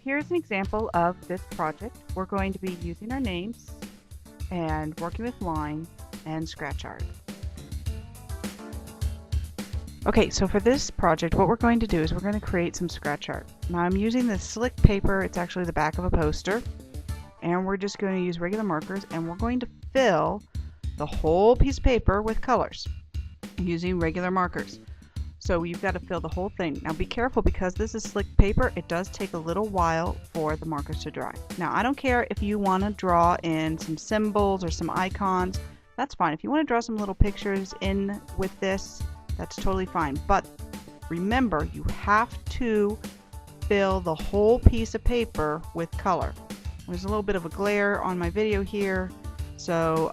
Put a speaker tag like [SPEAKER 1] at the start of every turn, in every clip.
[SPEAKER 1] here's an example of this project. We're going to be using our names and working with lines and scratch art. Okay, so for this project, what we're going to do is we're going to create some scratch art. Now I'm using this slick paper. It's actually the back of a poster. And we're just going to use regular markers, and we're going to fill the whole piece of paper with colors using regular markers. So you've got to fill the whole thing. Now be careful, because this is slick paper, it does take a little while for the markers to dry. Now I don't care if you want to draw in some symbols or some icons. That's fine. If you want to draw some little pictures in with this, that's totally fine. But remember, you have to fill the whole piece of paper with color. There's a little bit of a glare on my video here, so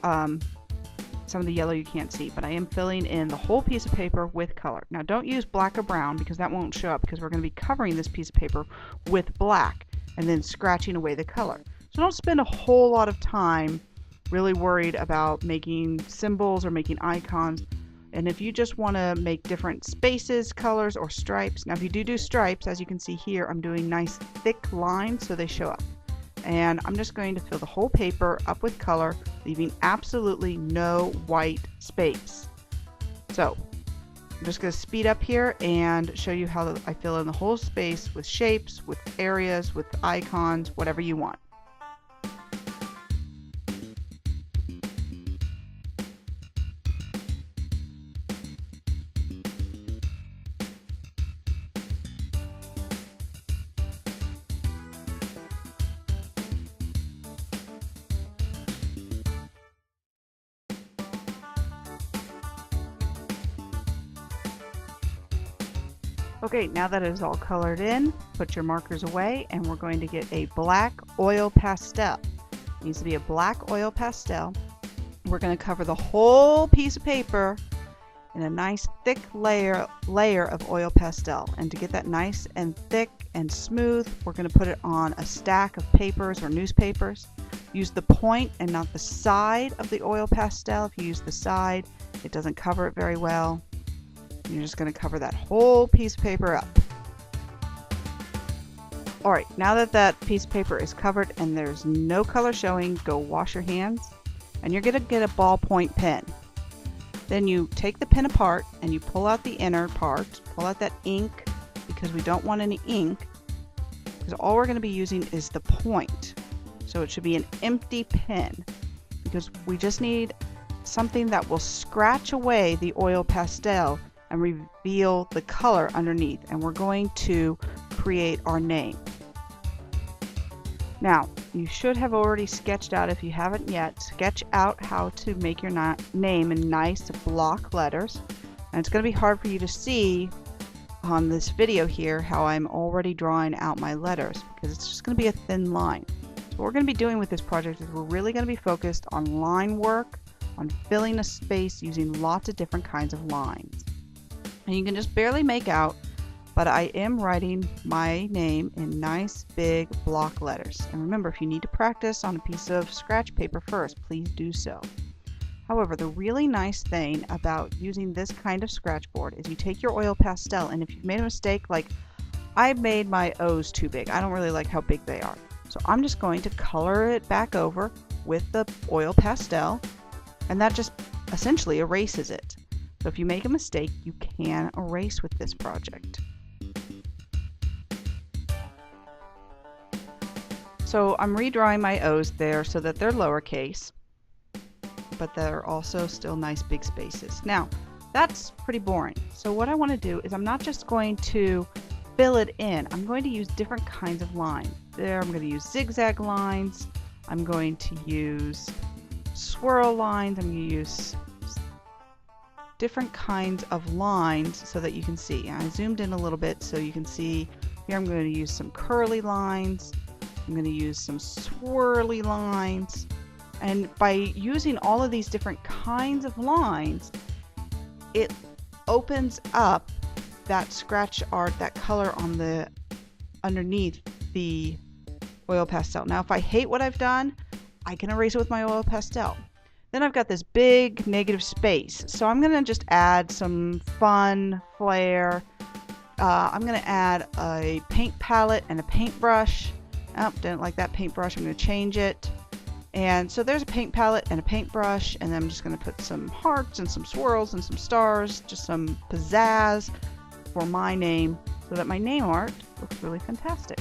[SPEAKER 1] some of the yellow you can't see, but I am filling in the whole piece of paper with color. Now don't use black or brown, because that won't show up, because we're going to be covering this piece of paper with black and then scratching away the color. So don't spend a whole lot of time really worried about making symbols or making icons. And if you just want to make different spaces, colors, or stripes, now if you do stripes, as you can see here, I'm doing nice thick lines so they show up. And I'm just going to fill the whole paper up with color, leaving absolutely no white space. So I'm just going to speed up here and show you how I fill in the whole space with shapes, with areas, with icons, whatever you want. Okay, now that it is all colored in, put your markers away, and we're going to get a black oil pastel. It needs to be a black oil pastel. We're going to cover the whole piece of paper in a nice thick layer of oil pastel. And to get that nice and thick and smooth, we're going to put it on a stack of papers or newspapers. Use the point and not the side of the oil pastel. If you use the side, it doesn't cover it very well. You're just going to cover that whole piece of paper up. Alright, now that that piece of paper is covered and there's no color showing, go wash your hands, and you're going to get a ballpoint pen. Then you take the pen apart and you pull out the inner part, pull out that ink, because we don't want any ink, because all we're going to be using is the point. So it should be an empty pen, because we just need something that will scratch away the oil pastel and reveal the color underneath, and we're going to create our name. Now you should have already sketched out, if you haven't yet, sketch out how to make your name in nice block letters. And it's going to be hard for you to see on this video here how I'm already drawing out my letters, because it's just going to be a thin line. So what we're going to be doing with this project is we're really going to be focused on line work, on filling a space using lots of different kinds of lines. And you can just barely make out, but I am writing my name in nice big block letters. And remember, if you need to practice on a piece of scratch paper first, please do so. However, the really nice thing about using this kind of scratch board is you take your oil pastel, and if you've made a mistake, like I made my O's too big, I don't really like how big they are. So I'm just going to color it back over with the oil pastel, and that just essentially erases it. So if you make a mistake, you can erase with this project. So I'm redrawing my O's there so that they're lowercase, but they're also still nice big spaces. Now, that's pretty boring. So what I want to do is I'm not just going to fill it in. I'm going to use different kinds of lines. There, I'm going to use zigzag lines. I'm going to use swirl lines. I'm going to use different kinds of lines so that you can see. I zoomed in a little bit so you can see. Here I'm going to use some curly lines. I'm going to use some swirly lines. And by using all of these different kinds of lines, it opens up that scratch art, that color on the underneath the oil pastel. Now if I hate what I've done, I can erase it with my oil pastel. Then I've got this big negative space, so I'm going to just add some fun flair. I'm going to add a paint palette and a paintbrush, oh, didn't like that paintbrush, I'm going to change it. And so there's a paint palette and a paintbrush, and then I'm just going to put some hearts and some swirls and some stars, just some pizzazz for my name, so that my name art looks really fantastic.